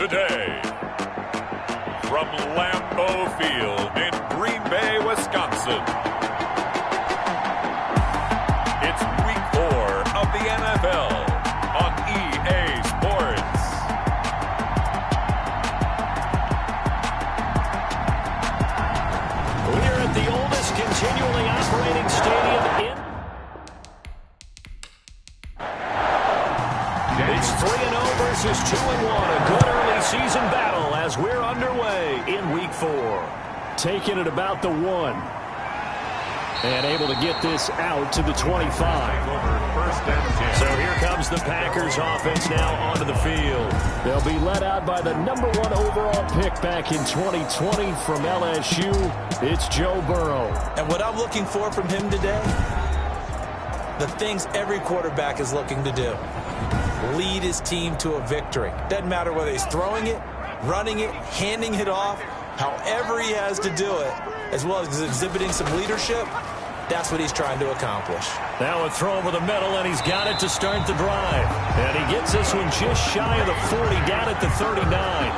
today. From Lambeau Field in Green Bay, Wisconsin. It's Week 4 of the NFL on EA Sports. We're at the oldest continually operating stadium in... It's 3-0 versus 2-1. A good early season battle as we're underway in Week 4. Taking it about the 1. And able to get this out to the 25. So here comes the Packers offense now onto the field. They'll be led out by the #1 overall pick back in 2020 from LSU. It's Joe Burrow. And what I'm looking for from him today, the things every quarterback is looking to do. Lead his team to a victory. Doesn't matter whether he's throwing it, running it, handing it off, however he has to do it, as well as exhibiting some leadership. That's what he's trying to accomplish. Now a throw over the middle, and he's got it to start the drive. And he gets this one just shy of the 40, down at the 39.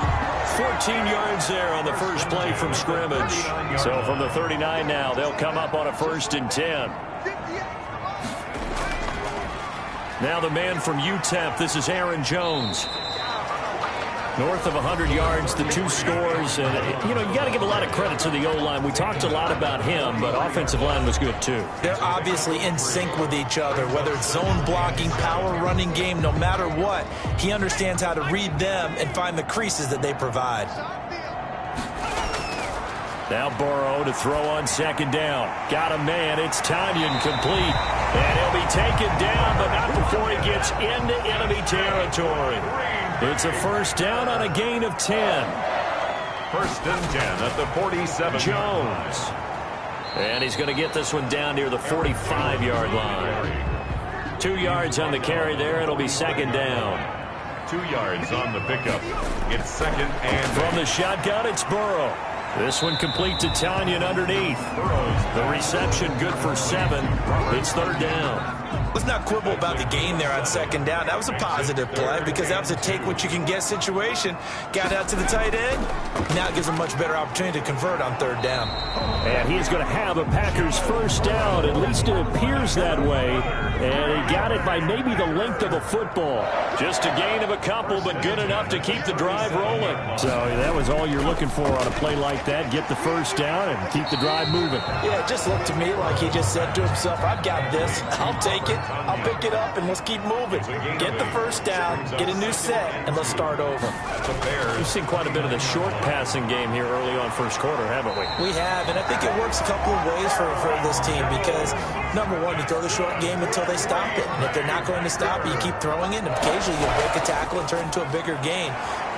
14 yards there on the first play from scrimmage. So from the 39 now, they'll come up on a 1st and 10. Now the man from UTEP, this is Aaron Jones. North of 100 yards, the 2 scores. And, you got to give a lot of credit to the O-line. We talked a lot about him, but offensive line was good, too. They're obviously in sync with each other, whether it's zone blocking, power running game, no matter what. He understands how to read them and find the creases that they provide. Now Burrow to throw on 2nd down. Got a man. It's Tonyan complete. And he'll be taken down, but not before he gets into enemy territory. It's a 1st down on a gain of 10. 1st and 10 at the 47. Jones. And he's going to get this one down near the 45-yard line. 2 yards on the carry there. It'll be 2nd down. 2 yards on the pickup. It's 2nd and... From the shotgun, it's Burrow. This one complete to Tonyan underneath. The reception good for 7. It's 3rd down. Let's not quibble about the gain there on 2nd down. That was a positive play because that was a take-what-you-can-get situation. Got out to the tight end. Now it gives him a much better opportunity to convert on 3rd down. And he's going to have a Packers 1st down. At least it appears that way. And he got it by maybe the length of a football. Just a gain of a couple, but good enough to keep the drive rolling. So that was all you're looking for on a play like that. Get the 1st down and keep the drive moving. Yeah, it just looked to me like he just said to himself, I've got this. I'll take it. I'll pick it up, and let's keep moving. Get the 1st down, get a new set, and let's start over. We've seen quite a bit of the short passing game here early on 1st quarter, haven't we? We have, and I think it works a couple of ways for this team because, #1, you throw the short game until they stop it. And if they're not going to stop it, you keep throwing it, and occasionally you break a tackle and turn it into a bigger gain.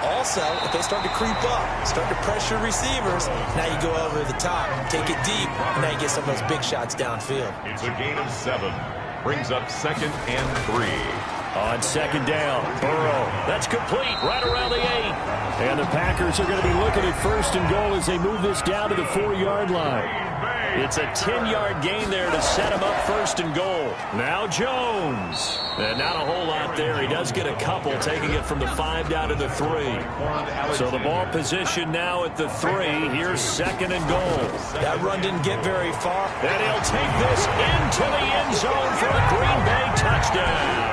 Also, if they start to creep up, start to pressure receivers, now you go over the top, take it deep, and now you get some of those big shots downfield. It's a gain of 7. Brings up 2nd and 3. On 2nd down, Burrow. That's complete right around the 8. And the Packers are going to be looking at 1st and goal as they move this down to the 4-yard line. It's a 10-yard gain there to set him up 1st and goal. Now Jones. And not a whole lot there. He does get a couple, taking it from the 5 down to the 3. So the ball position now at the 3. Here's 2nd and goal. That run didn't get very far. And he'll take this into the end zone for a Green Bay touchdown.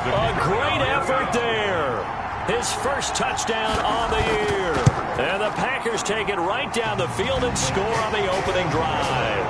A great effort there. His 1st touchdown on the year. And the Packers take it right down the field and score on the opening drive.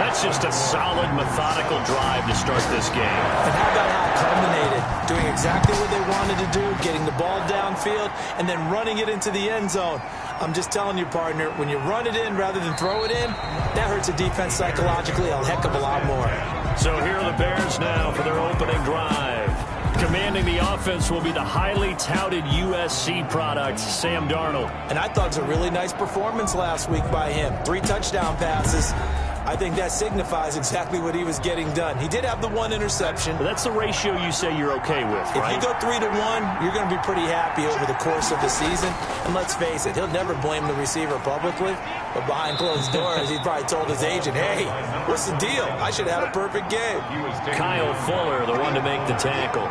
That's just a solid, methodical drive to start this game. And how about how it culminated? Doing exactly what they wanted to do, getting the ball downfield, and then running it into the end zone. I'm just telling you, partner, when you run it in rather than throw it in, that hurts a defense psychologically a heck of a lot more. So here are the Bears now for their opening drive. Commanding the offense will be the highly touted USC product, Sam Darnold. And I thought it was a really nice performance last week by him. 3 touchdown passes. I think that signifies exactly what he was getting done. He did have the 1 interception. But that's the ratio you say you're okay with, right? If you go 3-1, you're going to be pretty happy over the course of the season. And let's face it, he'll never blame the receiver publicly. But behind closed doors, he probably told his agent, hey, what's the deal? I should have had a perfect game. Kyle Fuller, the one to make the tackle.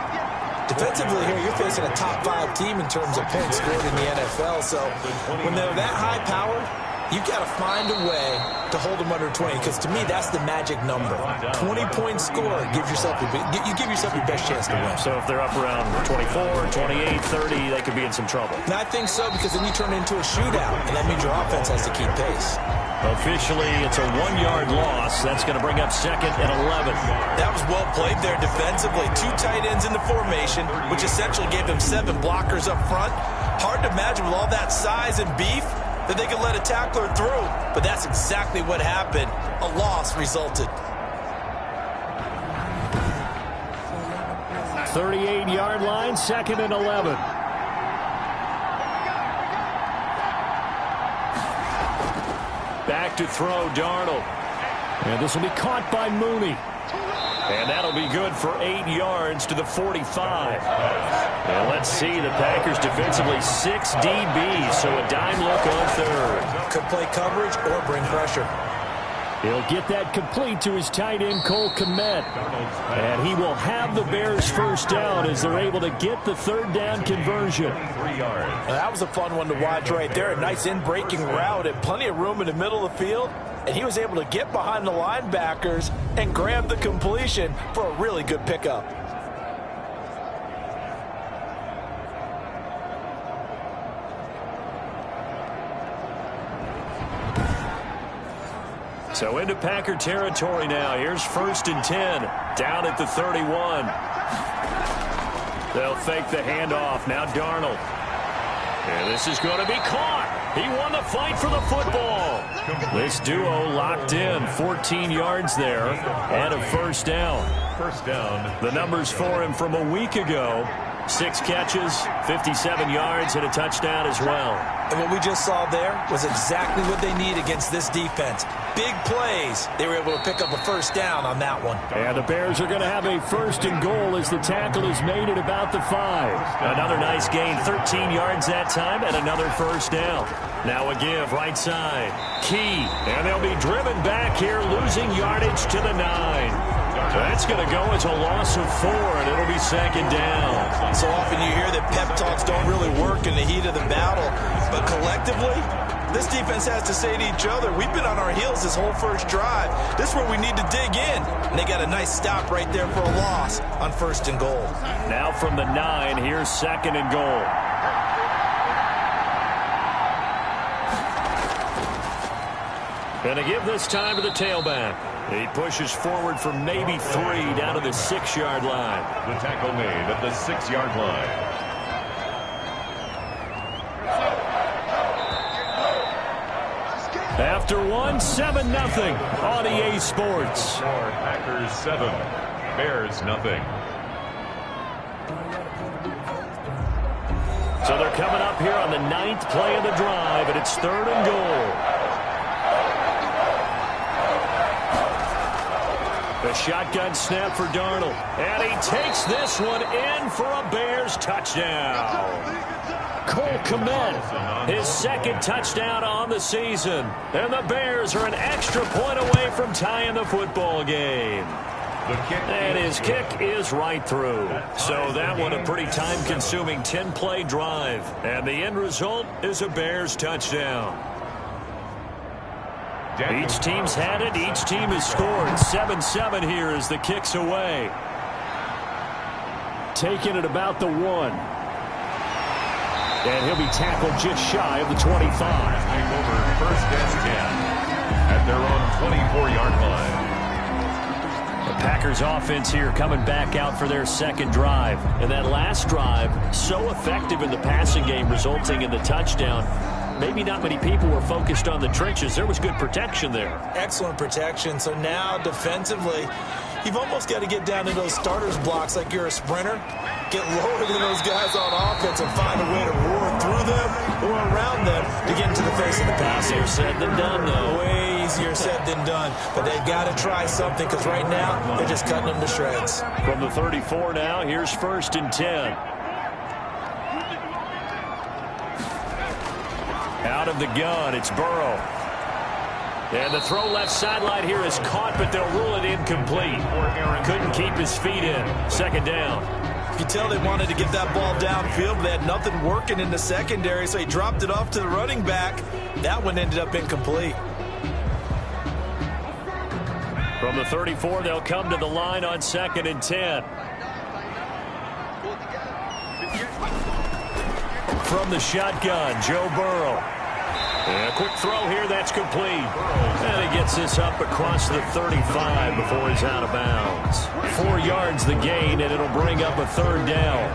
Defensively here, you're facing a top 5 team in terms of points scored in the NFL. So when they're that high powered, you got to find a way to hold them under 20, because to me, that's the magic number. 20-point score, you give yourself your best chance to win. So if they're up around 24, 28, 30, they could be in some trouble. And I think so, because then you turn it into a shootout, and that means your offense has to keep pace. Officially, it's a 1-yard loss. That's going to bring up 2nd and 11. That was well played there defensively. 2 tight ends in the formation, which essentially gave them 7 blockers up front. Hard to imagine with all that size and beef that they could let a tackler through, but that's exactly what happened. A loss resulted. 38-yard line, 2nd and 11. Back to throw, Darnold. And this will be caught by Mooney. And that'll be good for 8 yards to the 45. And let's see, the Packers defensively 6 DBs, so a dime look on 3rd. Could play coverage or bring pressure. He'll get that complete to his tight end, Cole Kmet. And he will have the Bears first down as they're able to get the 3rd down conversion. Now, that was a fun one to watch right there. A nice in-breaking route and plenty of room in the middle of the field. And he was able to get behind the linebackers and grab the completion for a really good pickup. So into Packer territory now. Here's 1st and 10. Down at the 31. They'll fake the handoff. Now Darnold. And this is going to be caught. He won the fight for the football. This duo locked in. 14 yards there and a first down. The numbers for him from a week ago. 6 catches, 57 yards, and a touchdown as well. And what we just saw there was exactly what they need against this defense. Big plays. They were able to pick up a first down on that one. And the Bears are going to have a 1st and goal as the tackle is made at about the 5. Another nice gain, 13 yards that time, and another first down. Now a give, right side. Key, and they'll be driven back here, losing yardage to the 9. That's going to go as a loss of 4, and it'll be 2nd down. So often you hear that pep talks don't really work in the heat of the battle, but collectively, this defense has to say to each other, we've been on our heels this whole first drive. This is where we need to dig in. And they got a nice stop right there for a loss on 1st and goal. Now from the 9, here's 2nd and goal. And to give this time to the tailback. He pushes forward for maybe 3 down to the 6-yard line. The tackle made at the 6-yard line. After 1, 7-0 on EA Sports. Packers 7, Bears 0. So they're coming up here on the 9th play of the drive, and it's 3rd and goal. The shotgun snap for Darnold. And he takes this one in for a Bears touchdown. Cole Kmet, his 2nd touchdown on the season. And the Bears are an extra point away from tying the football game. And his kick is right through. So that one a pretty time-consuming 10-play drive. And the end result is a Bears touchdown. Each team's had it. Each team has scored. 7-7 here as the kick's away. Taking it about the 1. And he'll be tackled just shy of the 25. Over 1st and 10 at their own 24-yard line. The Packers offense here coming back out for their 2nd drive. And that last drive, so effective in the passing game, resulting in the touchdown. Maybe not many people were focused on the trenches. There was good protection there. Excellent protection. So now defensively, you've almost got to get down to those starters blocks like you're a sprinter. Get lower than those guys on offense and find a way to roar through them or around them to get into the face of the passer. Easier said than done, though. Way easier said than done. But they've got to try something, because right now they're just cutting them to shreds. From the 34 now, here's 1st and 10. Out of the gun, it's Burrow. And the throw left sideline here is caught, but they'll rule it incomplete. Couldn't keep his feet in. 2nd down. You could tell they wanted to get that ball downfield, but they had nothing working in the secondary, so he dropped it off to the running back. That one ended up incomplete. From the 34, they'll come to the line on 2nd and 10. From the shotgun, Joe Burrow. And a quick throw here, that's complete. And he gets this up across the 35 before he's out of bounds. 4 yards the gain, and it'll bring up a 3rd down.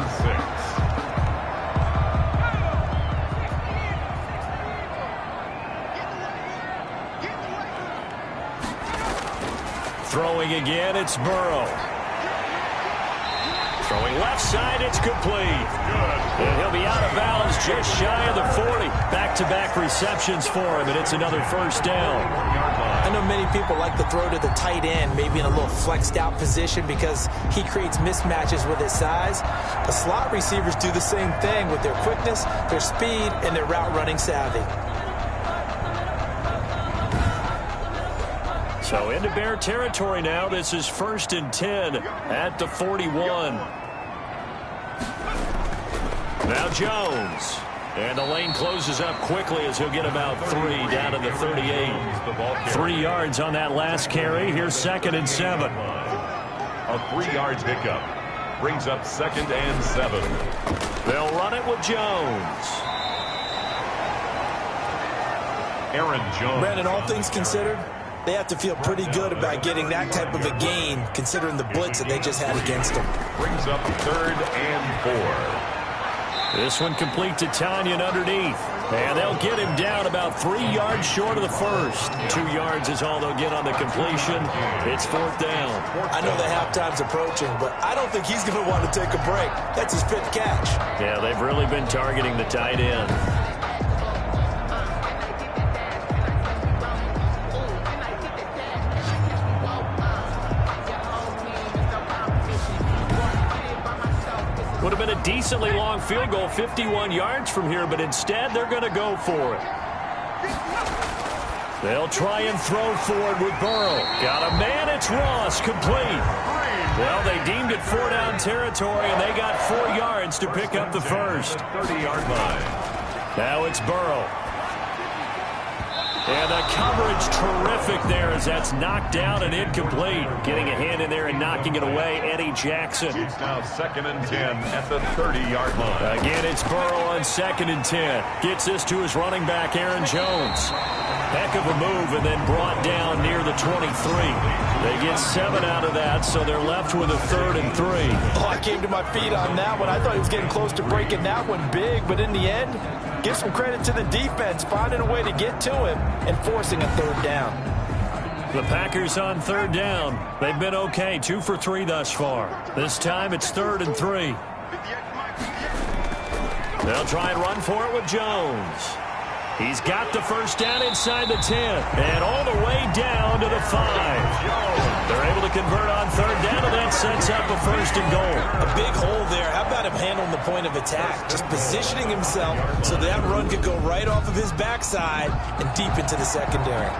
Throwing again, it's Burrow. Throwing left side, it's complete. And he'll be out of bounds just shy of the 40. Back-to-back receptions for him, and it's another 1st down. I know many people like to throw to the tight end, maybe in a little flexed out position because he creates mismatches with his size. The slot receivers do the same thing with their quickness, their speed, and their route running savvy. So into Bear territory now. This is 1st and 10 at the 41. Now Jones. And the lane closes up quickly as he'll get about 3 down to the 38. 3 yards on that last carry. Here's 2nd and 7. A 3-yard pickup brings up 2nd and 7. They'll run it with Jones. Aaron Jones. Brandon, all things considered, they have to feel pretty good about getting that type of a gain, considering the blitz that they just had against them. Brings up 3rd and 4. This one complete to Tanyan underneath. And they'll get him down about 3 yards short of the 1st. 2 yards is all they'll get on the completion. It's 4th down. I know the halftime's approaching, but I don't think he's going to want to take a break. That's his 5th catch. Yeah, they've really been targeting the tight end. Would have been a decently long field goal, 51 yards from here, but instead they're going to go for it. They'll try and throw forward with Burrow. Got a man, it's Ross, complete. Well, they deemed it 4-down territory, and they got 4 yards to pick up the 1st. 30-yard line. Now it's Burrow. And the coverage terrific there as that's knocked down and incomplete. Getting a hand in there and knocking it away, Eddie Jackson. It's now 2nd and 10 at the 30-yard line. Again, it's Burrow on 2nd and 10. Gets this to his running back, Aaron Jones. Heck of a move, and then brought down near the 23. They get 7 out of that, so they're left with a 3rd and 3. Oh, I came to my feet on that one. I thought he was getting close to breaking that one big, but in the end, give some credit to the defense, finding a way to get to him and forcing a 3rd down. The Packers on 3rd down. They've been okay, 2 for 3 thus far. This time it's 3rd and 3. They'll try and run for it with Jones. He's got the 1st down inside the 10 and all the way down to the 5. They're able to convert on 3rd down, and that sets up a 1st and goal. A big hole there. How about him handling the point of attack? Just positioning himself so that run could go right off of his backside and deep into the secondary.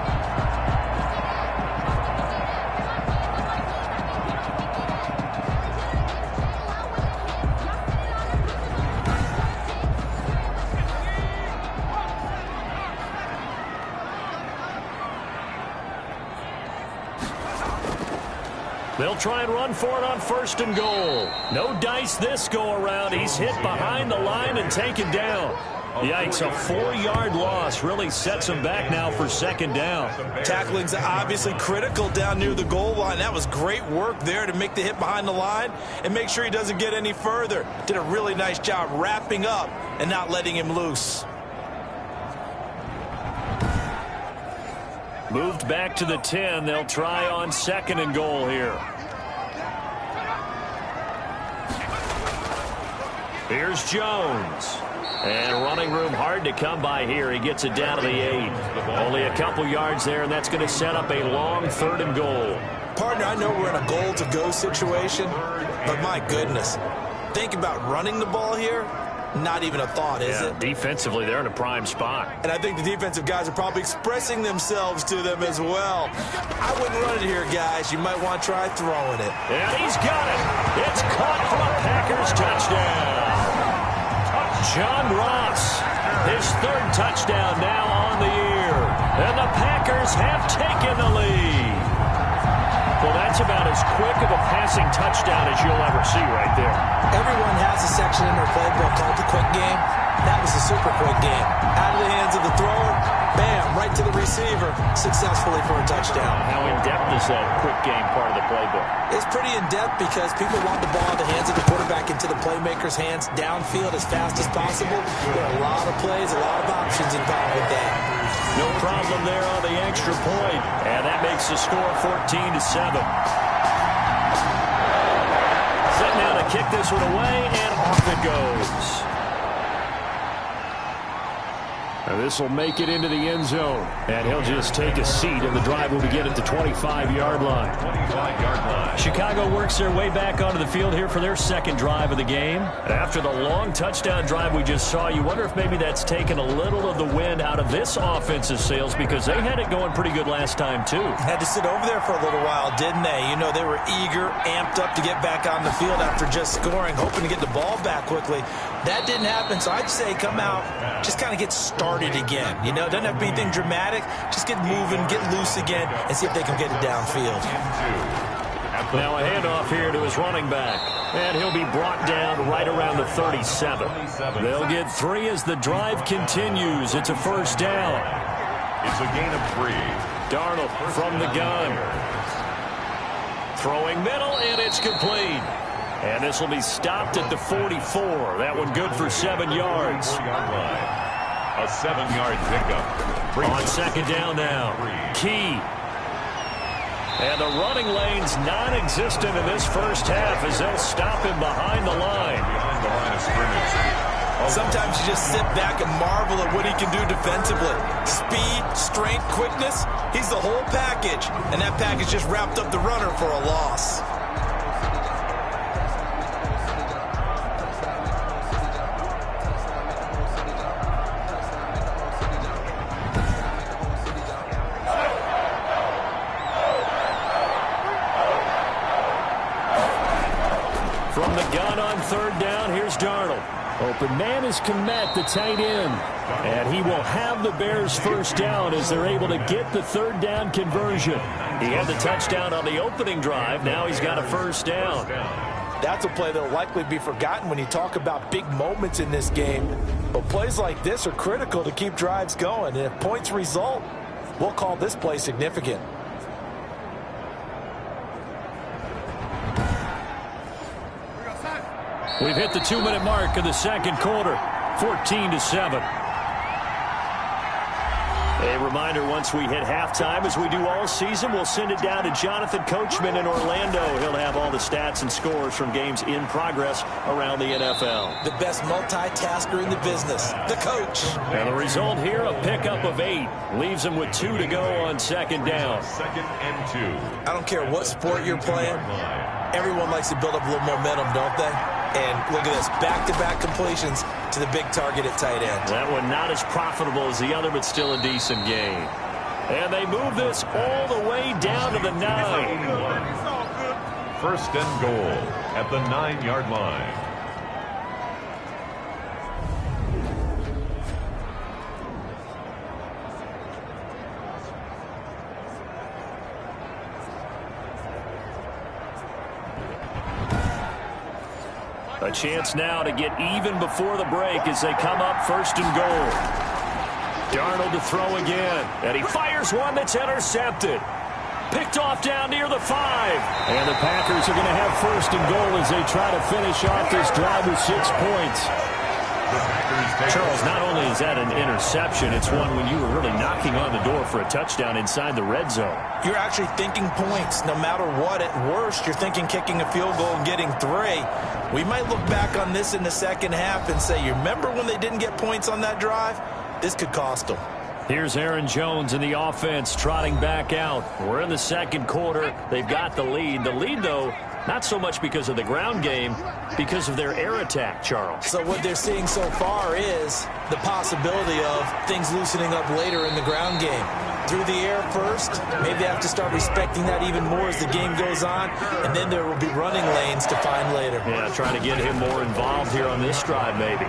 They'll try and run for it on 1st and goal. No dice this go-around. He's hit behind the line and taken down. Yikes, a 4-yard loss really sets him back now for 2nd down. Tackling's obviously critical down near the goal line. That was great work there to make the hit behind the line and make sure he doesn't get any further. Did a really nice job wrapping up and not letting him loose. Moved back to the 10. They'll try on 2nd and goal here. Here's Jones. And running room hard to come by here. He gets it down to the 8. Only a couple yards there, and that's going to set up a long 3rd and goal. Partner, I know we're in a goal-to-go situation, but my goodness. Think about running the ball here. Not even a thought, is it? Defensively, they're in a prime spot. And I think the defensive guys are probably expressing themselves to them as well. I wouldn't run it here, guys. You might want to try throwing it. And he's got it. It's caught for a Packer first touchdown. John Ross, his third touchdown now on the year. And the Packers have taken the lead. Well, that's about as quick of a passing touchdown as you'll ever see right there. Everyone has a section in their playbook called the quick game. That was a super quick game. Out of the hands of the thrower, bam, right to the receiver, successfully for a touchdown. How in-depth is that quick game part of the playbook? It's pretty in-depth because people want the ball in the hands of the quarterback into the playmaker's hands downfield as fast as possible. There are a lot of plays, a lot of options involved with that. No problem there on the extra point. And that makes the score 14-7. Set now to kick this one away, and off it goes. And this will make it into the end zone. And he'll just take a seat, and the drive will begin at the 25-yard line. 25-yard line. Chicago works their way back onto the field here for their second drive of the game. After the long touchdown drive we just saw, you wonder if maybe that's taken a little of the wind out of this offense's sails, because they had it going pretty good last time, too. Had to sit over there for a little while, didn't they? You know, they were eager, amped up to get back on the field after just scoring, hoping to get the ball back quickly. That didn't happen, so I'd say come out, just kind of get started again. You know, it doesn't have to be anything dramatic. Just get moving, get loose again, and see if they can get it downfield. Now a handoff here to his running back. And he'll be brought down right around the 37. They'll get 3 as the drive continues. It's a first down. It's a gain of 3. Darnold from the gun. Throwing middle, and it's complete. And this will be stopped at the 44. That one good for 7 yards. A 7-yard pickup. On second down now. Key. And the running lane's non-existent in this first half as they'll stop him behind the line. Behind the line of scrimmage. Sometimes you just sit back and marvel at what he can do defensively. Speed, strength, quickness, he's the whole package. And that package just wrapped up the runner for a loss. From the gun on third down, here's Darnold. Open man is Kmet, the tight end. And he will have the Bears first down as they're able to get the third down conversion. He had the touchdown on the opening drive. Now he's got a first down. That's a play that will likely be forgotten when you talk about big moments in this game. But plays like this are critical to keep drives going. And if points result, we'll call this play significant. We've hit the 2-minute mark of the second quarter, 14-7. A reminder, once we hit halftime, as we do all season, we'll send it down to Jonathan Coachman in Orlando. He'll have all the stats and scores from games in progress around the NFL. The best multitasker in the business, the coach. And the result here, a pickup of 8. Leaves him with 2 to go on second down. 2nd and 2. I don't care what sport you're playing. Everyone likes to build up a little momentum, don't they? And look at this, back-to-back completions to the big target at tight end. That one not as profitable as the other, but still a decent gain. And they move this all the way down to the 9. 1st and goal at the 9-yard line. A chance now to get even before the break as they come up 1st and goal. Darnold to throw again, and he fires one that's intercepted. Picked off down near the 5. And the Packers are going to have 1st and goal as they try to finish off this drive with 6 points. Charles, not only is that an interception, it's one when you were really knocking on the door for a touchdown inside the red zone. You're actually thinking points no matter what. At worst, you're thinking kicking a field goal and getting 3. We might look back on this in the second half and say, you remember when they didn't get points on that drive? This could cost them. Here's Aaron Jones in the offense trotting back out. We're in the second quarter. They've got the lead. The lead, though, not so much because of the ground game, because of their air attack, Charles. So what they're seeing so far is the possibility of things loosening up later in the ground game. through the air first. Maybe they have to start respecting that even more as the game goes on, and then there will be running lanes to find later. Yeah, trying to get him more involved here on this drive, maybe.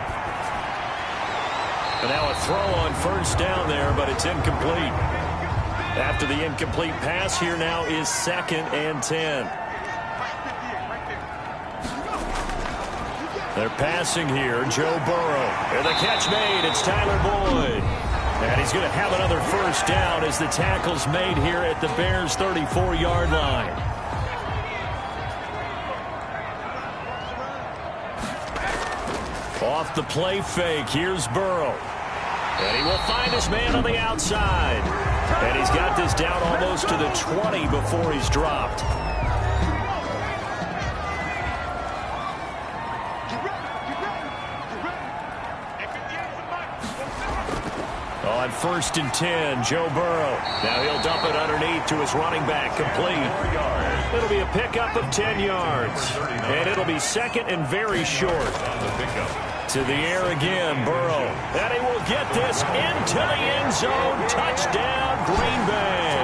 And now a throw on first down there, but it's incomplete. After the incomplete pass, here now is 2nd and 10. They're passing here. Joe Burrow. And the catch made. It's Tyler Boyd. And he's going to have another first down as the tackle's made here at the Bears' 34-yard line. Off the play fake. Here's Burrow. And he will find his man on the outside. And he's got this down almost to the 20 before he's dropped. On 1st and 10, Joe Burrow. Now he'll dump it underneath to his running back, complete. It'll be a pickup of 10 yards. And it'll be 2nd and very short. To the air again, Burrow. And he will get this into the end zone. Touchdown, Green Bay.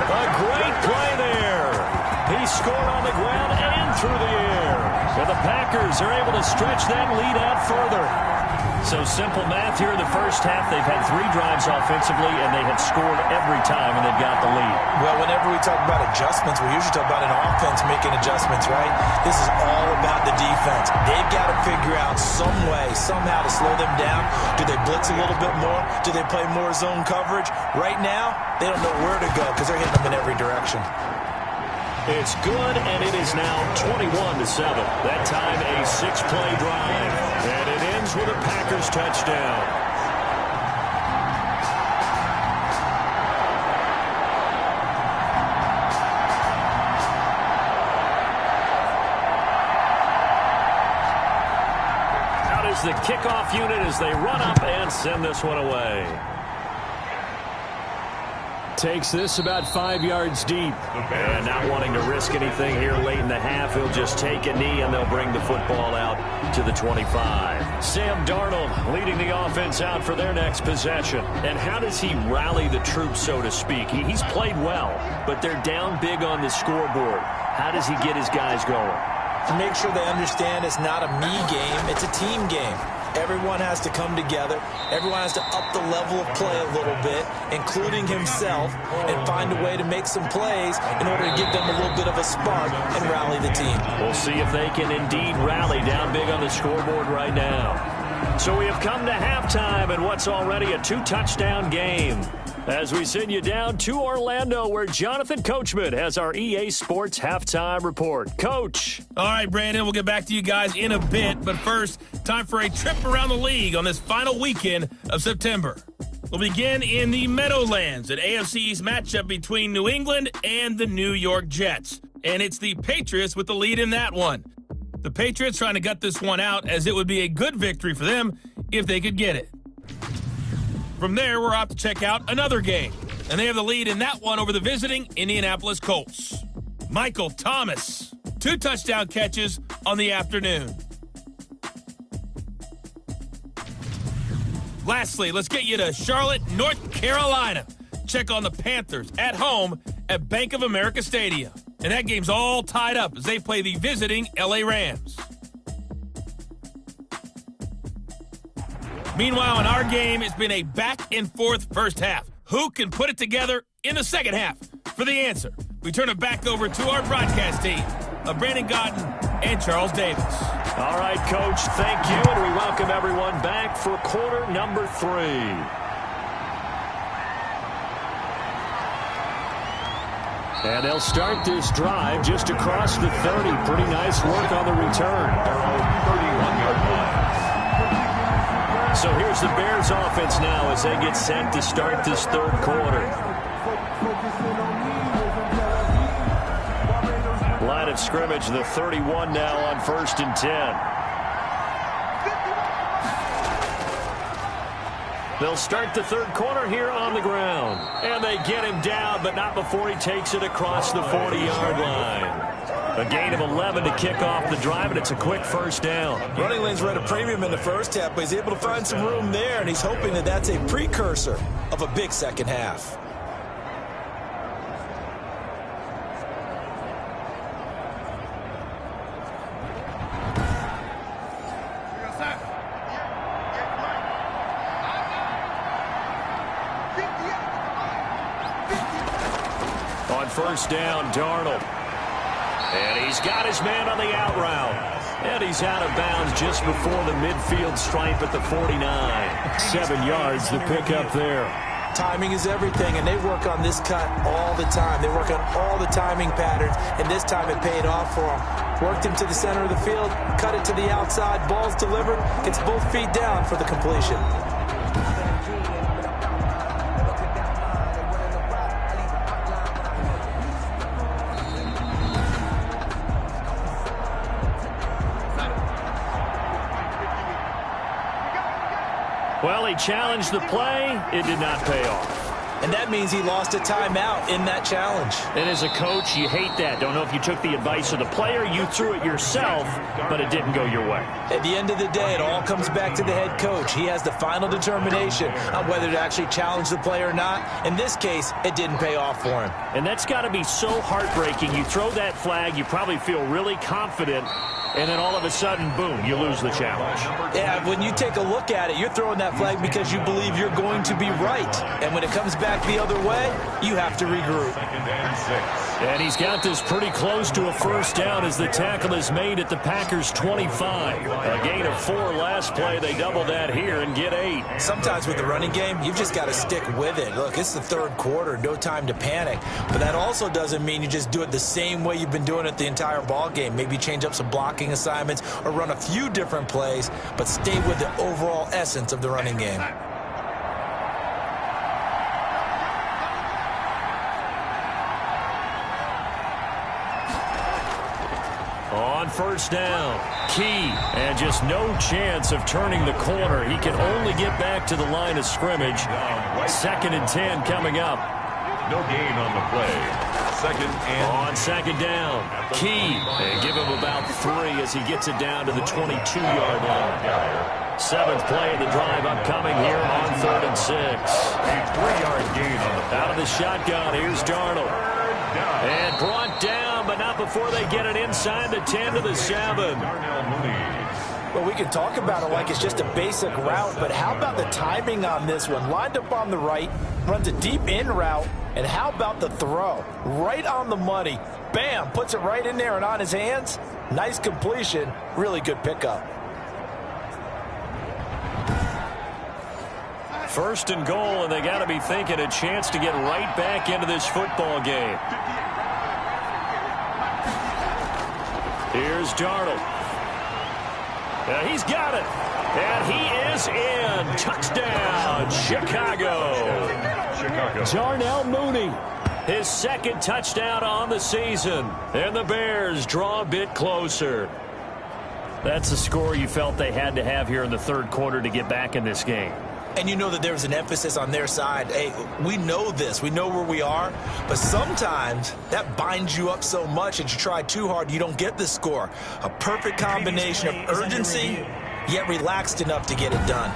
A great play there. He scored on the ground and through the air. And the Packers are able to stretch that lead out further. So simple math here in the first half. They've had 3 drives offensively, and they have scored every time, and they've got the lead. Well, whenever we talk about adjustments, we usually talk about an offense making adjustments, right? This is all about the defense. They've got to figure out some way, somehow to slow them down. Do they blitz a little bit more? Do they play more zone coverage? Right now, they don't know where to go because they're hitting them in every direction. It's good, and it is now 21-7. That time a 6-play drive. And it ends with a Packers touchdown. Out is the kickoff unit as they run up and send this one away. Takes this about 5 yards deep. And not wanting to risk anything here late in the half, he'll just take a knee and they'll bring the football out to the 25. Sam Darnold leading the offense out for their next possession. And how does he rally the troops, so to speak? He's played well, but they're down big on the scoreboard. How does he get his guys going? To make sure they understand it's not a me game, it's a team game. Everyone has to come together. Everyone has to up the level of play a little bit, including himself, and find a way to make some plays in order to give them a little bit of a spark and rally the team. We'll see if they can indeed rally down big on the scoreboard right now. So we have come to halftime in what's already a 2-touchdown game. As we send you down to Orlando, where Jonathan Coachman has our EA Sports Halftime Report. Coach. All right, Brandon, we'll get back to you guys in a bit. But first, time for a trip around the league on this final weekend of September. We'll begin in the Meadowlands, an AFC East matchup between New England and the New York Jets. And it's the Patriots with the lead in that one. The Patriots trying to gut this one out, as it would be a good victory for them if they could get it. From there, we're off to check out another game. And they have the lead in that one over the visiting Indianapolis Colts. Michael Thomas, 2 touchdown catches on the afternoon. Lastly, let's get you to Charlotte, North Carolina. Check on the Panthers at home at Bank of America Stadium. And that game's all tied up as they play the visiting LA Rams. Meanwhile, in our game, it's been a back-and-forth first half. Who can put it together in the second half? For the answer, we turn it back over to our broadcast team of Brandon Gaudin and Charles Davis. All right, Coach, thank you, and we welcome everyone back for quarter number 3. And they'll start this drive just across the 30. Pretty nice work on the return. 31-yard line. So here's the Bears offense now as they get set to start this third quarter. Line of scrimmage, the 31 now on 1st and 10. They'll start the third quarter here on the ground. And they get him down, but not before he takes it across the 40-yard line. A gain of 11 to kick off the drive, and it's a quick first down. Running lanes were at a premium in the first half, but he's able to find some room there, and he's hoping that that's a precursor of a big second half. On first down, Darnold. And he's got his man on the out route. And he's out of bounds just before the midfield stripe at the 49. 7 yards to pick up there. Timing is everything, and they work on this cut all the time. They work on all the timing patterns, and this time it paid off for him. Worked him to the center of the field, cut it to the outside, ball's delivered, gets both feet down for the completion. Well, he challenged the play. It did not pay off. And that means he lost a timeout in that challenge. And as a coach, you hate that. Don't know if you took the advice of the player, you threw it yourself, but it didn't go your way. At the end of the day, it all comes back to the head coach. He has the final determination on whether to actually challenge the play or not. In this case, it didn't pay off for him. And that's got to be so heartbreaking. You throw that flag, you probably feel really confident, and then all of a sudden, boom, you lose the challenge. Yeah, when you take a look at it, you're throwing that flag because you believe you're going to be right. And when it comes back the other way, you have to regroup. And he's got this pretty close to a first down as the tackle is made at the Packers' 25. A gain of 4 last play. They double that here and get 8. Sometimes with the running game, you've just got to stick with it. Look, it's the third quarter, no time to panic. But that also doesn't mean you just do it the same way you've been doing it the entire ball game. Maybe change up some blocking assignments or run a few different plays, but stay with the overall essence of the running game. On first down, Key, and just no chance of turning the corner. He can only get back to the line of scrimmage. 2nd and 10 coming up. No gain on the play. On second down, Key, and give him about 3 as he gets it down to the 22-yard line. 7th play of the drive upcoming here on 3rd and 6. A 3-yard gain on the play. Out of the shotgun, here's Darnold. And brought down, but not before they get it inside the 10 to the 7. Well, we can talk about it like it's just a basic route, but how about the timing on this one? Lined up on the right, runs a deep in route, and how about the throw? Right on the money. Bam, puts it right in there and on his hands. Nice completion, really good pickup. 1st and goal, and they got to be thinking a chance to get right back into this football game. Here's Darnold. He's got it. And he is in. Touchdown, Chicago. Darnell Mooney, his 2nd touchdown on the season. And the Bears draw a bit closer. That's the score you felt they had to have here in the 3rd quarter to get back in this game. And you know that there's an emphasis on their side. Hey, we know this. We know where we are. But sometimes that binds you up so much that you try too hard, you don't get the score. A perfect combination of urgency, yet relaxed enough to get it done.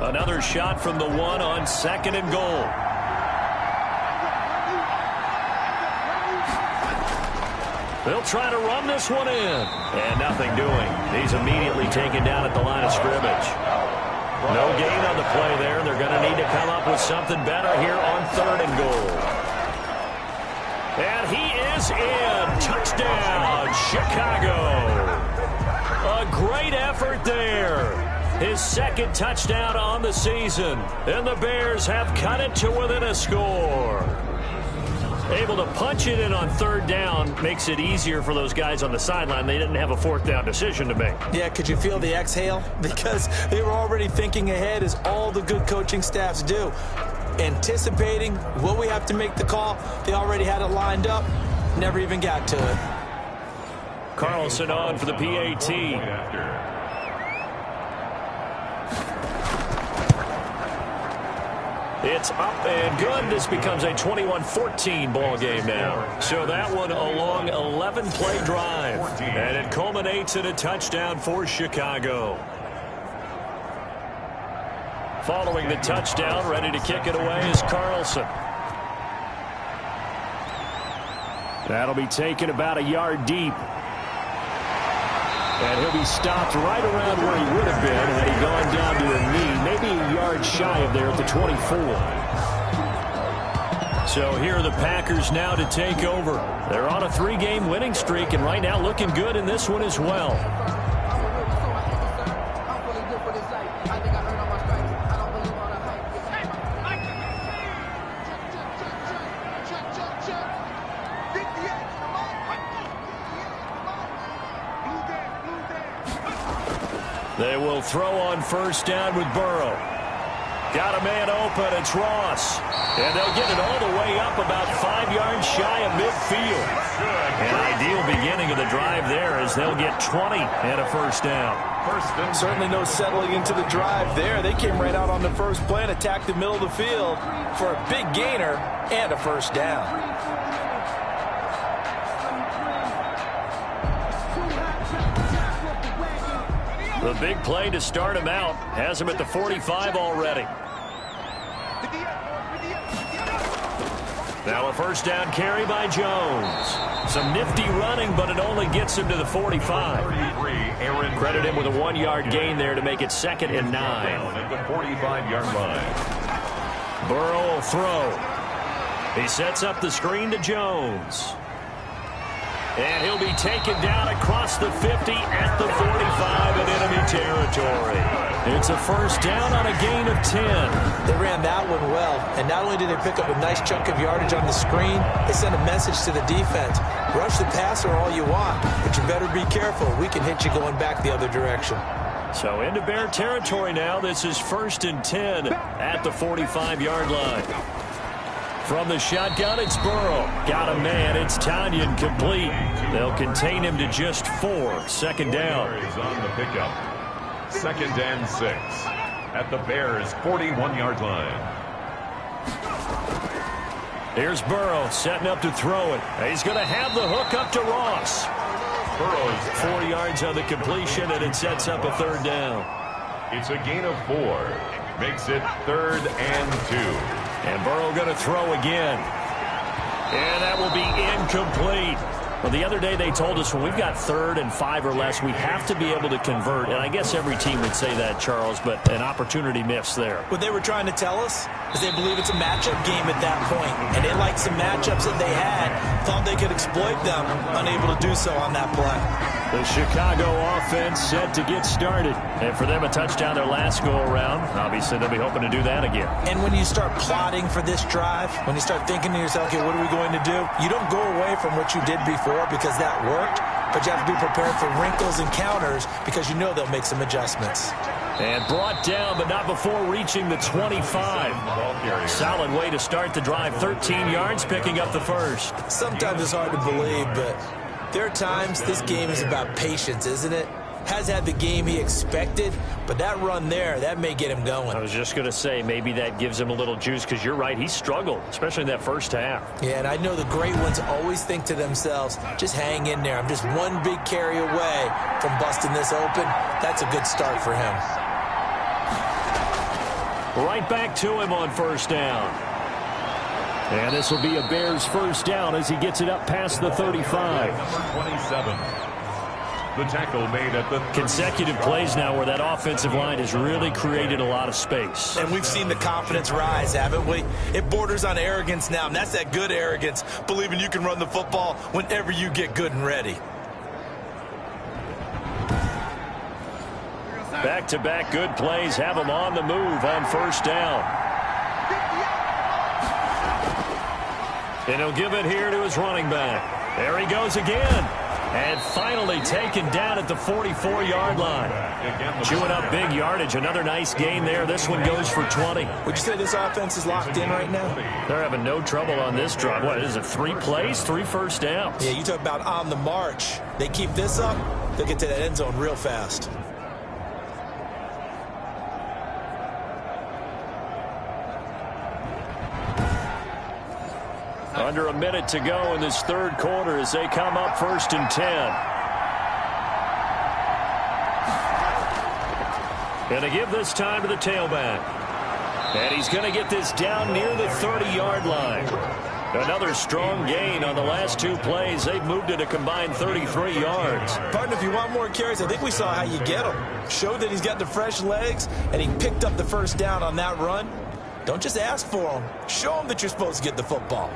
Another shot from the 1 on 2nd and goal. They'll try to run this one in. And nothing doing. He's immediately taken down at the line of scrimmage. No gain on the play there. They're going to need to come up with something better here on 3rd and goal. And he is in. Touchdown, Chicago. A great effort there. His 2nd touchdown on the season. And the Bears have cut it to within a score. Able to punch it in on third down makes it easier for those guys on the sideline. They didn't have a fourth down decision to make. Yeah, could you feel the exhale? Because they were already thinking ahead, as all the good coaching staffs do. Anticipating, will we have to make the call? They already had it lined up. Never even got to it. Carlson on for the PAT. It's up and good. This becomes a 21-14 ball game now. So that one a long 11-play drive. And it culminates in a touchdown for Chicago. Following the touchdown, ready to kick it away is Carlson. That'll be taken about a yard deep. And he'll be stopped right around where he would have been had he gone down to a knee, maybe a yard shy of there at the 24. So here are the Packers now to take over. They're on a 3-game winning streak, and right now looking good in this one as well. They will throw on first down with Burrow. Got a man open. It's Ross. And they'll get it all the way up about 5 yards shy of midfield. An ideal beginning of the drive there as they'll get 20 and a first down. Certainly no settling into the drive there. They came right out on the first play and attacked the middle of the field for a big gainer and a first down. The big play to start him out has him at the 45 already. Now a first down carry by Jones. Some nifty running, but it only gets him to the 45. Credit him with a 1-yard gain there to make it 2nd and 9. At the 45-yard line. Burrow will throw. He sets up the screen to Jones. And he'll be taken down across the 50 at the 45 in enemy territory. It's a first down on a gain of 10. They ran that one well, and not only did they pick up a nice chunk of yardage on the screen, they sent a message to the defense. Rush the passer all you want, but you better be careful. We can hit you going back the other direction. So into Bear territory now. This is 1st and 10 at the 45-yard line. From the shotgun, it's Burrow. Got a man. It's Tanyan complete. They'll contain him to just 4. 2nd down. Is on the pickup. 2nd and 6 at the Bears' 41-yard line. Here's Burrow setting up to throw it. He's going to have the hook up to Ross. Burrow's 4 yards on the completion, and it sets up a 3rd down. It's a gain of 4. Makes it 3rd and 2. And Burrow going to throw again. And that will be incomplete. Well, the other day they told us when we've got 3rd and 5 or less, we have to be able to convert. And I guess every team would say that, Charles, but an opportunity missed there. What they were trying to tell us is they believe it's a matchup game at that point. And they liked some matchups that they had, thought they could exploit them, unable to do so on that play. The Chicago offense set to get started. And for them, a touchdown their last go-around. Obviously, they'll be hoping to do that again. And when you start plotting for this drive, when you start thinking to yourself, okay, what are we going to do? You don't go away from what you did before because that worked, but you have to be prepared for wrinkles and counters because you know they'll make some adjustments. And brought down, but not before reaching the 25. Solid way to start the drive. 13 yards, picking up the first. Sometimes it's hard to believe, but there are times this game is about patience, isn't it? Has had the game he expected, but that run there, that may get him going. I was just going to say, maybe that gives him a little juice, because you're right, he struggled, especially in that first half. Yeah, and I know the great ones always think to themselves, just hang in there. I'm just one big carry away from busting this open. That's a good start for him. Right back to him on first down. And this will be a Bears first down as he gets it up past the 35. Number 27. The tackle made at the consecutive plays now where that offensive line has really created a lot of space. And we've seen the confidence rise, haven't we? It borders on arrogance now, and that's that good arrogance, believing you can run the football whenever you get good and ready. Back-to-back good plays have them on the move on first down. And he'll give it here to his running back. There he goes again. And finally taken down at the 44-yard line. Chewing up big yardage. Another nice gain there. This one goes for 20. Would you say this offense is locked in right now? They're having no trouble on this drive. What is it, 3 plays, 3 first downs? Yeah, you talk about on the march. They keep this up, they'll get to that end zone real fast. Under a minute to go in this third quarter as they come up 1st and 10. And to give this time to the tailback. And he's going to get this down near the 30-yard line. Another strong gain on the last 2 plays. They've moved it a combined 33 yards. Partner, if you want more carries, I think we saw how you get him. Showed that he's got the fresh legs, and he picked up the first down on that run. Don't just ask for him. Show him that you're supposed to get the football.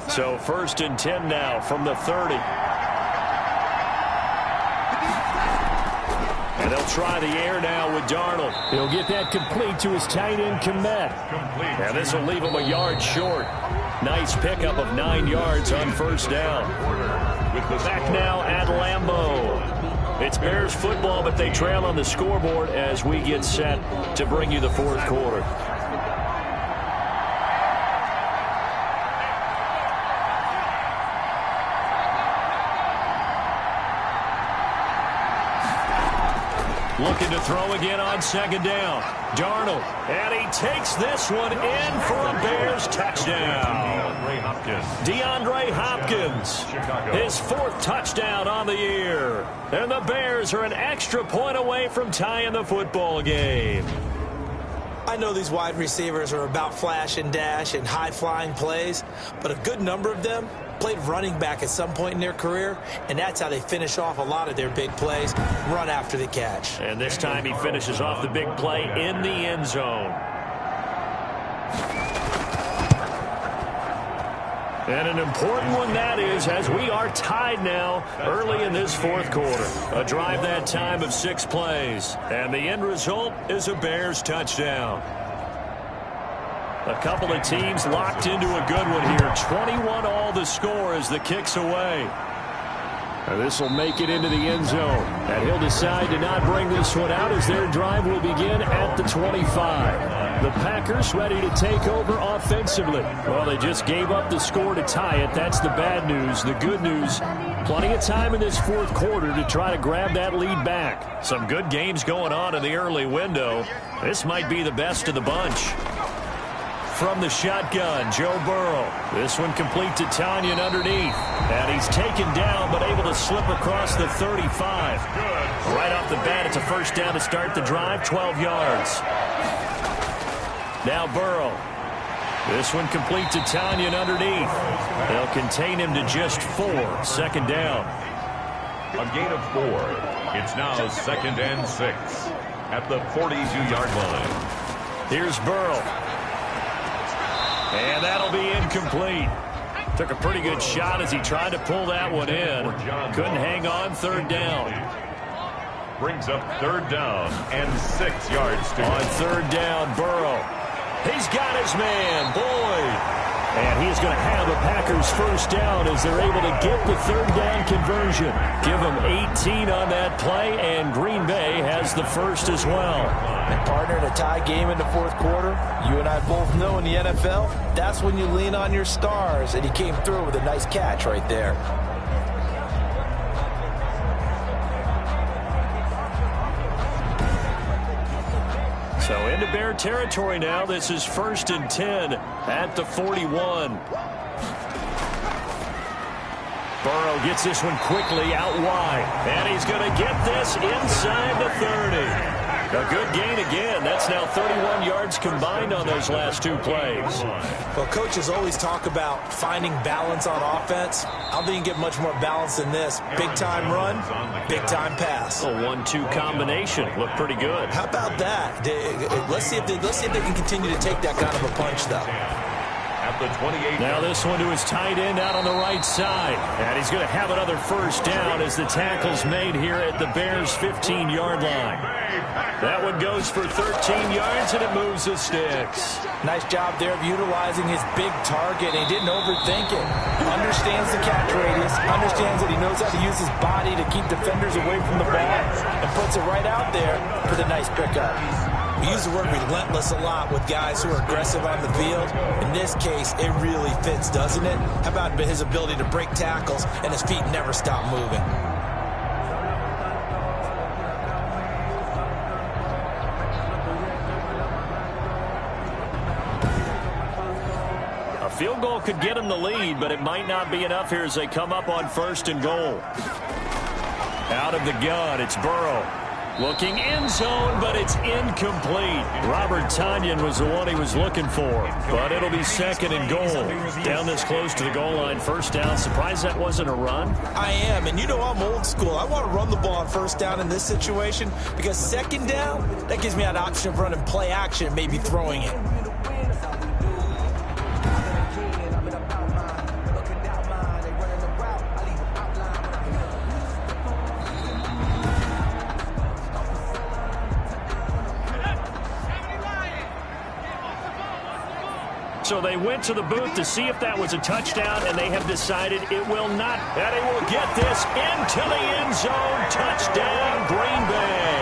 So 1st and 10 now from the 30. And they'll try the air now with Darnold. He'll get that complete to his tight end, Kmet. And this will leave him a yard short. Nice pickup of 9 yards on 1st down. Back now at Lambeau. It's Bears football, but they trail on the scoreboard as we get set to bring you the 4th quarter. Looking to throw again on 2nd down. Darnold. And he takes this one in for a Bears touchdown. DeAndre Hopkins. His 4th touchdown on the year. And the Bears are an extra point away from tying the football game. I know these wide receivers are about flash and dash and high-flying plays, but a good number of them played running back at some point in their career, and that's how they finish off a lot of their big plays, run after the catch. And this time he finishes off the big play in the end zone. And an important one that is, as we are tied now early in this 4th quarter. A drive that time of 6 plays. And the end result is a Bears touchdown. A couple of teams locked into a good one here. 21 all the score as the kick's away. And this will make it into the end zone. And he'll decide to not bring this one out as their drive will begin at the 25. The Packers ready to take over offensively. Well, they just gave up the score to tie it. That's the bad news. The good news, plenty of time in this 4th quarter to try to grab that lead back. Some good games going on in the early window. This might be the best of the bunch. From the shotgun, Joe Burrow. This one complete to Tanyan underneath. And he's taken down, but able to slip across the 35. Right off the bat, it's a 1st down to start the drive, 12 yards. Now Burrow. This one complete to Tanyan underneath. They'll contain him to just 4. 2nd down. A gain of 4. It's now 2nd and 6 at the 42-yard line. Here's Burrow. And that'll be incomplete. Took a pretty good shot as he tried to pull that one in. Couldn't hang on. 3rd down. Brings up 3rd down and 6 yards to on 3rd down, Burrow. He's got his man, Boyd. And he's going to have a Packers 1st down as they're able to get the 3rd down conversion. Give them 18 on that play, and Green Bay has the 1st as well. And partner, in a tie game in the 4th quarter, you and I both know in the NFL, that's when you lean on your stars, and he came through with a nice catch right there. So into Bear territory now. This is 1st and 10 at the 41. Burrow gets this one quickly out wide. And he's going to get this inside the 30. A good gain again. That's now 31 yards combined on those last 2 plays. Well, coaches always talk about finding balance on offense. I don't think you can get much more balance than this. Big-time run, big-time pass. A 1-2 combination. Looked pretty good. How about that? Let's see if they can continue to take that kind of a punch, though. at the 28. Now this one to his tight end out on the right side. And he's going to have another first down as the tackle's made here at the Bears' 15-yard line. That one goes for 13 yards, and it moves the sticks. Nice job there of utilizing his big target. He didn't overthink it. Understands the catch radius. Understands that he knows how to use his body to keep defenders away from the ball. And puts it right out there for the nice pickup. We use the word relentless a lot with guys who are aggressive on the field. In this case, it really fits, doesn't it? How about his ability to break tackles and his feet never stop moving? A field goal could get him the lead, but it might not be enough here as they come up on 1st and goal. Out of the gun, it's Burrow. Looking end zone, but it's incomplete. Robert Tonyan was the one he was looking for, but it'll be 2nd and goal. Down this close to the goal line, 1st down. Surprised that wasn't a run? I am, and you know I'm old school. I want to run the ball on 1st down in this situation because 2nd down, that gives me an option of running play action and maybe throwing it. So they went to the booth to see if that was a touchdown, and they have decided it will not. And he will get this into the end zone. Touchdown, Green Bay.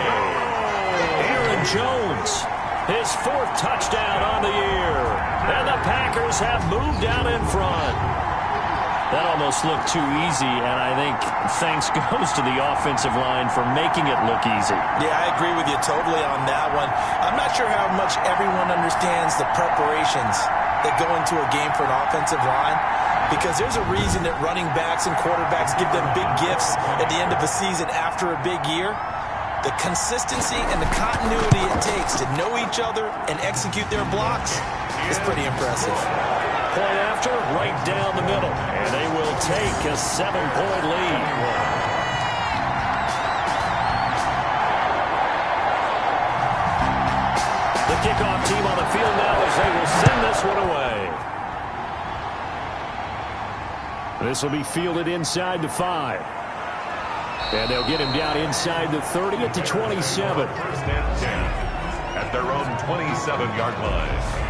Aaron Jones, his 4th touchdown on the year. And the Packers have moved out in front. That almost looked too easy, and I think thanks goes to the offensive line for making it look easy. Yeah, I agree with you totally on that one. I'm not sure how much everyone understands the preparations that go into a game for an offensive line, because there's a reason that running backs and quarterbacks give them big gifts at the end of a season after a big year. The consistency and the continuity it takes to know each other and execute their blocks is pretty impressive. Point after, right down the middle, and they will take a 7-point lead. The kickoff team on the field now as they will send this one away. This will be fielded inside the 5. And they'll get him down inside the 30 at the 27. 1st and 10 at their own 27-yard line.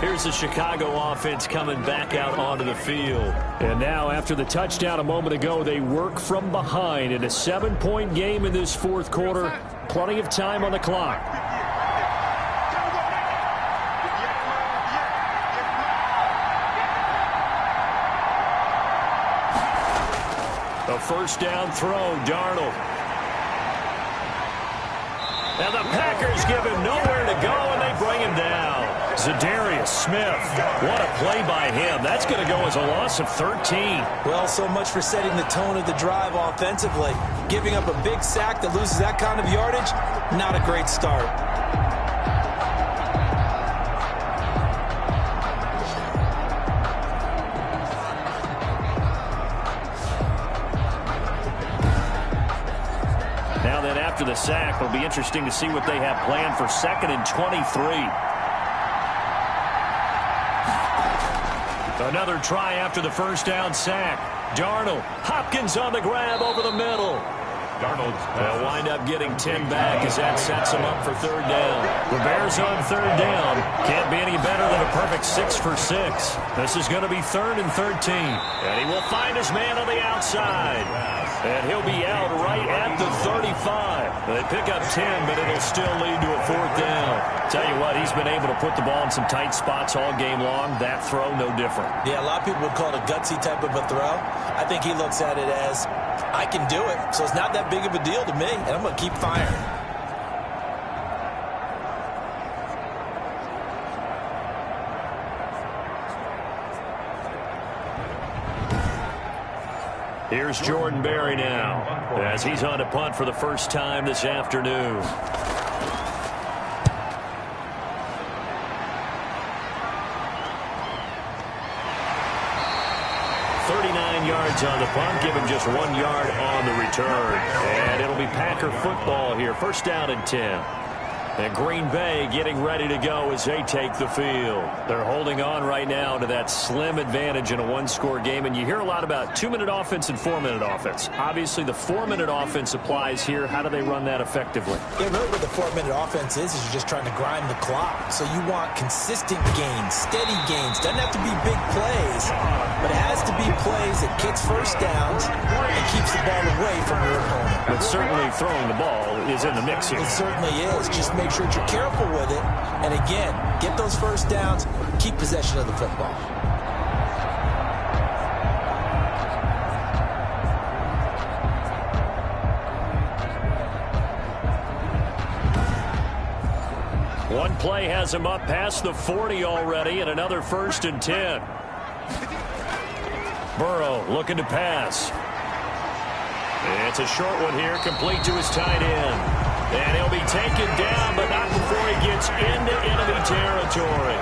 Here's the Chicago offense coming back out onto the field. And now, after the touchdown a moment ago, they work from behind in a 7-point game in this 4th quarter. Plenty of time on the clock. A 1st down throw, Darnold. And the Packers give him nowhere to go, and they bring him down. Zadarius Smith, what a play by him. That's going to go as a loss of 13. Well, so much for setting the tone of the drive offensively. Giving up a big sack that loses that kind of yardage, not a great start. Now then, after the sack, it'll be interesting to see what they have planned for 2nd and 23. Another try after the 1st down sack. Darnold, Hopkins on the grab over the middle. They'll wind up getting 10 back as that sets them up for 3rd down. The Bears on 3rd down. Can't be any better than a perfect 6 for 6. This is going to be 3rd and 13. And he will find his man on the outside. And he'll be out right at the 35. They pick up 10, but it'll still lead to a 4th down. Tell you what, he's been able to put the ball in some tight spots all game long. That throw, no different. Yeah, a lot of people would call it a gutsy type of a throw. I think he looks at it as, I can do it, so it's not that big of a deal to me, and I'm going to keep firing. Here's Jordan Berry now as he's on to punt for the first time this afternoon. 39 yards on the punt, give him just 1 yard on the return. And it'll be Packer football here. 1st down and 10. And Green Bay getting ready to go as they take the field. They're holding on right now to that slim advantage in a one-score game. And you hear a lot about 2-minute offense and 4-minute offense. Obviously, the 4-minute offense applies here. How do they run that effectively? Yeah, really what the 4-minute offense is you're just trying to grind the clock. So you want consistent gains, steady gains. Doesn't have to be big plays, but it has to be plays that gets first downs and keeps the ball away from your opponent. But certainly throwing the ball is in the mix here. It certainly is. Just make sure that you're careful with it. And again, get those first downs, keep possession of the football. One play has him up past the 40 already, and another 1st and 10. Burrow looking to pass. It's a short one here, complete to his tight end. And he'll be taken down, but not before he gets into enemy territory.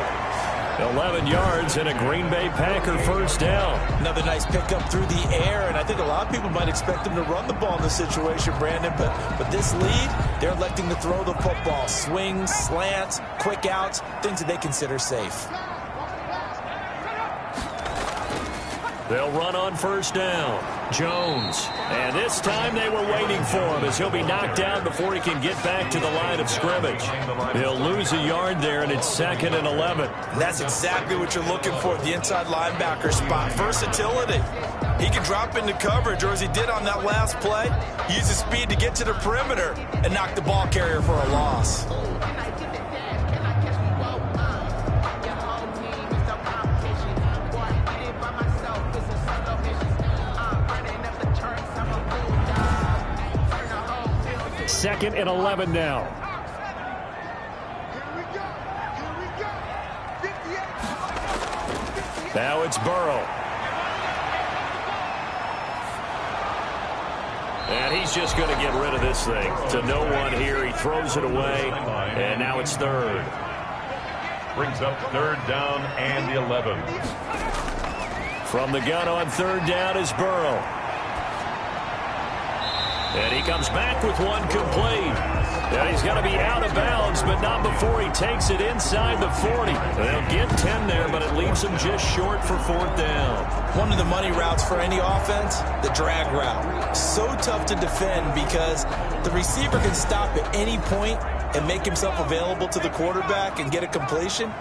11 yards and a Green Bay Packer first down. Another nice pickup through the air, and I think a lot of people might expect them to run the ball in this situation, Brandon, but this lead, they're electing to throw the football. Swings, slants, quick outs, things that they consider safe. They'll run on first down. Jones. And this time they were waiting for him as he'll be knocked down before he can get back to the line of scrimmage. He'll lose a yard there, and it's 2nd and 11. And that's exactly what you're looking for, the inside linebacker spot. Versatility. He can drop into coverage, or as he did on that last play, use his speed to get to the perimeter and knock the ball carrier for a loss. Second and 11 now. Now it's Burrow. And he's just going to get rid of this thing to no one here. He throws it away, and now it's 3rd. Brings up 3rd down and 11. From the gun on 3rd down is Burrow. And he comes back with one complete. And he's got to be out of bounds, but not before he takes it inside the 40. They'll get 10 there, but it leaves him just short for 4th down. One of the money routes for any offense, the drag route. So tough to defend because the receiver can stop at any point and make himself available to the quarterback and get a completion.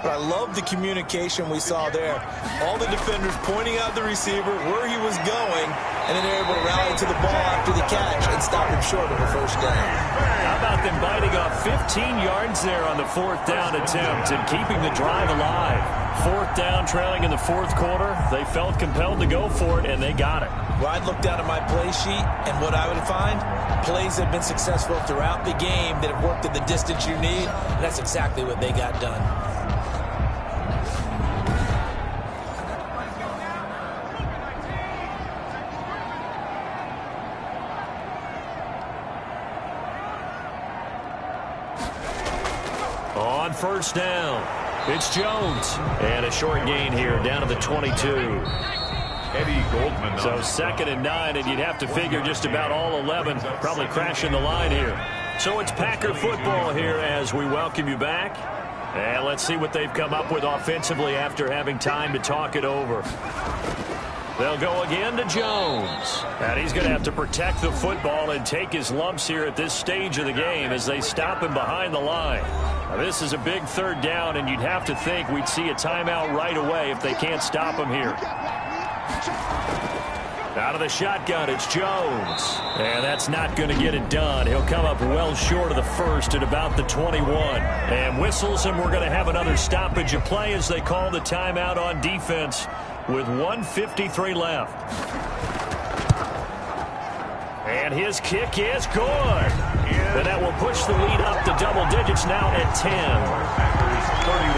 But I love the communication we saw there. All the defenders pointing out the receiver, where he was going, and then they're able to rally to the ball after the catch and stop him short of a first down. How about them biting off 15 yards there on the 4th down attempt and keeping the drive alive? 4th down, trailing in the 4th quarter. They felt compelled to go for it, and they got it. Well, I'd look down at my play sheet, and what I would find, plays that have been successful throughout the game that have worked at the distance you need, and that's exactly what they got done. On first down, it's Jones. And a short gain here down to the 22. Eddie Goldman. So 2nd and 9, and you'd have to figure just about all 11 probably crashing the line here. So it's Packer football here as we welcome you back. And let's see what they've come up with offensively after having time to talk it over. They'll go again to Jones. And he's going to have to protect the football and take his lumps here at this stage of the game as they stop him behind the line. Now, this is a big 3rd down, and you'd have to think we'd see a timeout right away if they can't stop him here. Out of the shotgun, it's Jones. And that's not going to get it done. He'll come up well short of the 1st at about the 21. And whistles, and we're going to have another stoppage of play as they call the timeout on defense with 1:53 left. And his kick is good. And that will push the lead up to double digits now at 10. Packers 31.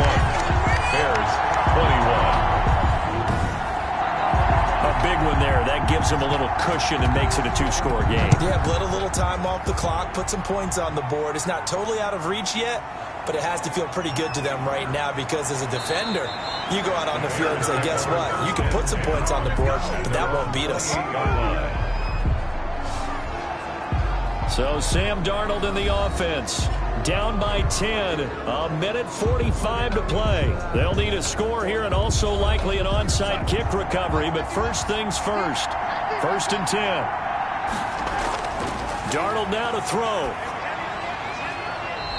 Bears 21. A big one there. That gives them a little cushion and makes it a 2-score game. Yeah, bled a little time off the clock, put some points on the board. It's not totally out of reach yet, but it has to feel pretty good to them right now because as a defender, you go out on the field and say, guess what? You can put some points on the board, but that won't beat us. So Sam Darnold in the offense. down by 10. A minute 45 to play. They'll need a score here and also likely an onside kick recovery, but first things first. 1st and 10. Darnold now to throw.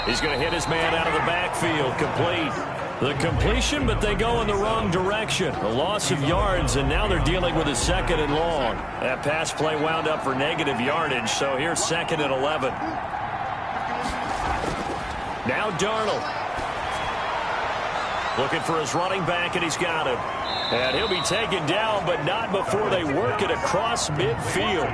He's going to hit his man out of the backfield. Complete. The completion, but they go in the wrong direction. A loss of yards, and now they're dealing with a 2nd and long. That pass play wound up for negative yardage, so here's 2nd and 11. Now Darnold. Looking for his running back, and he's got him. And he'll be taken down, but not before they work it across midfield.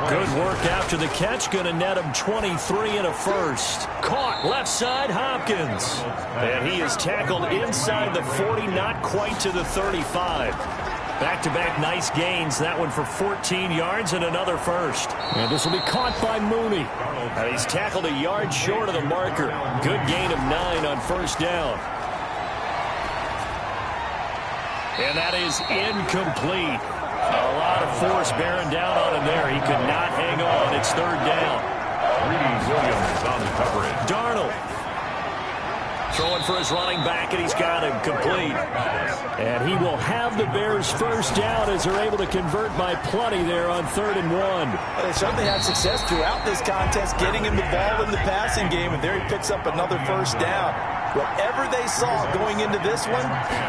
Good work after the catch. Going to net him 23 and a first. Caught left side, Hopkins. And he is tackled inside the 40, not quite to the 35. Back-to-back nice gains. That one for 14 yards and another first. And this will be caught by Mooney. And he's tackled a yard short of the marker. Good gain of 9 on first down. And that is incomplete. A lot of force bearing down on him there. He could not hang on. It's 3rd down. Greedy Williams on coverage. Darnold throwing for his running back, and he's got him complete. And he will have the Bears first down as they're able to convert by plenty there on 3rd and 1. They certainly had success throughout this contest getting him the ball in the passing game, and there he picks up another first down. Whatever they saw going into this one,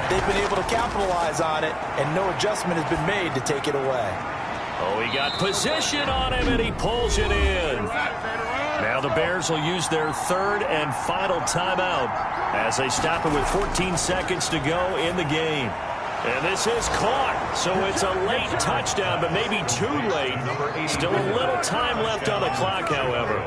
they've been able to capitalize on it, and no adjustment has been made to take it away. Oh, he got position on him, and he pulls it in. Now the Bears will use their 3rd and final timeout as they stop it with 14 seconds to go in the game. And this is caught, so it's a late touchdown, but maybe too late. Still a little time left on the clock, however.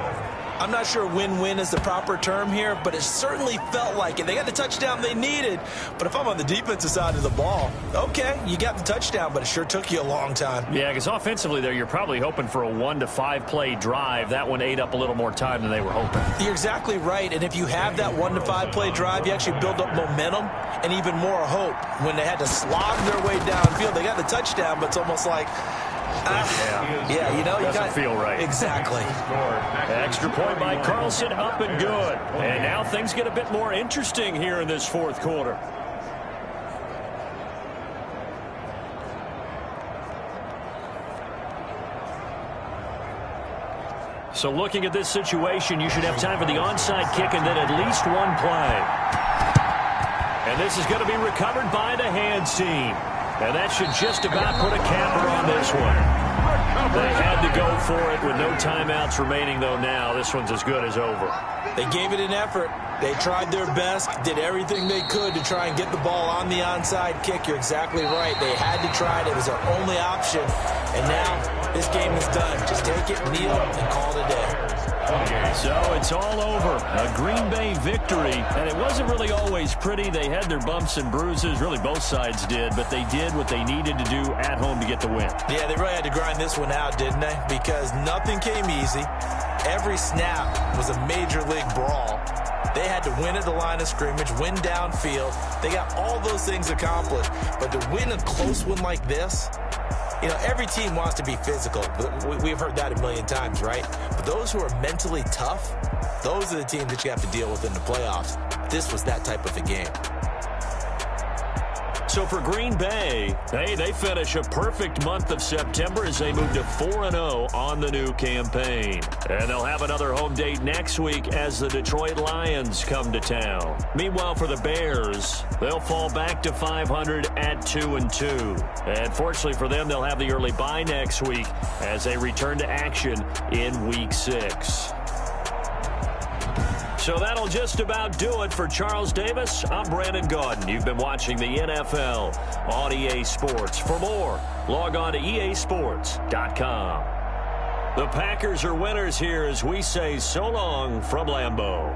I'm not sure win-win is the proper term here, but it certainly felt like it. They got the touchdown they needed, but if I'm on the defensive side of the ball, okay, you got the touchdown, but it sure took you a long time. Yeah, because offensively there, you're probably hoping for a 1 to 5 play drive. That one ate up a little more time than they were hoping. You're exactly right, and if you have that 1 to 5 play drive, you actually build up momentum and even more hope. When they had to slog their way downfield, they got the touchdown, but it's almost like, yeah, you know, doesn't feel right. Exactly. Extra point by Carlson, up and good. And now things get a bit more interesting here in this 4th quarter. So looking at this situation, you should have time for the onside kick and then at least one play. And this is going to be recovered by the hands team. And that should just about put a capper on this one. They had to go for it with no timeouts remaining, though. Now this one's as good as over. They gave it an effort. They tried their best, did everything they could to try and get the ball on the onside kick. You're exactly right. They had to try it. It was their only option. And now this game is done. Just take it, kneel, and call it a day. So it's all over. A Green Bay victory. And it wasn't really always pretty. They had their bumps and bruises. Really, both sides did. But they did what they needed to do at home to get the win. Yeah, they really had to grind this one out, didn't they? Because nothing came easy. Every snap was a major league brawl. They had to win at the line of scrimmage, win downfield. They got all those things accomplished. But to win a close one like this, you know, every team wants to be physical. We've heard that a million times, right? But those who are mentally tough, those are the teams that you have to deal with in the playoffs. This was that type of a game. So for Green Bay, they finish a perfect month of September as they move to 4-0 on the new campaign. And they'll have another home date next week as the Detroit Lions come to town. Meanwhile, for the Bears, they'll fall back to 500 at 2-2. And fortunately for them, they'll have the early bye next week as they return to action in Week 6. So that'll just about do it for Charles Davis. I'm Brandon Gaudin. You've been watching the NFL on EA Sports. For more, log on to easports.com. The Packers are winners here as we say so long from Lambeau.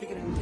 Kick it and